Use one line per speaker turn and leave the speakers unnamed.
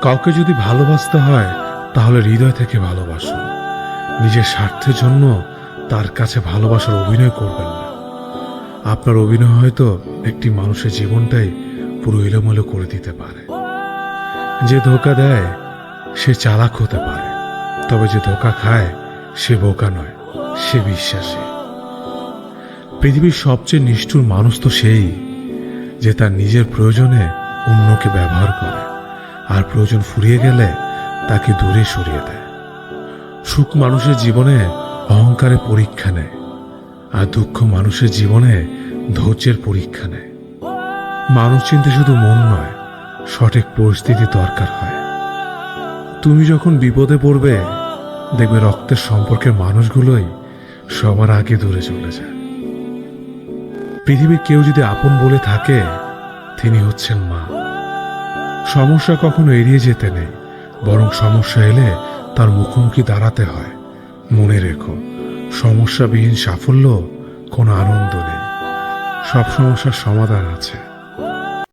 কাউকে যদি ভালোবাসতে হয় তাহলে হৃদয় থেকে ভালোবাসুন। নিজের স্বার্থের জন্য তার কাছে ভালোবাসার অভিনয় করবেন না। আপনার অভিনয় হয়তো একটি মানুষের জীবনটাই পুরো এলোমেলো করে দিতে পারে। যে ধোঁকা দেয় সে চালাক হতে পারে, তবে যে ধোঁকা খায় সে বোকা নয়, সে বিশ্বাসী। পৃথিবীর সবচেয়ে নিষ্ঠুর মানুষ তো সেই, যে তার নিজের প্রয়োজনে অন্যকে ব্যবহার করে, আর প্রয়োজন ফুরিয়ে গেলে তাকে দূরে সরিয়ে দেয়। সুখ মানুষের জীবনে অহংকারের পরীক্ষা নেয়, আর দুঃখ মানুষের জীবনে ধৈর্যের পরীক্ষা নেয়। মানুষ চিনতে শুধু মন নয়, সঠিক পরিস্থিতি দরকার হয়। তুমি যখন বিপদে পড়বে, দেখবে রক্তের সম্পর্কের মানুষগুলোই সবার আগে দূরে চলে যায়। পৃথিবীর কেউ যদি আপন বলে থাকে, তিনি হচ্ছেন মা। সমস্যা কখনো এড়িয়ে যেতে নেই, বরং সমস্যা এলে তার মুখোমুখি দাঁড়াতে হয়। মনে রেখো, সমস্যাবিহীন সাফল্য কোনো আনন্দ নেই। সব সমস্যার সমাধান আছে।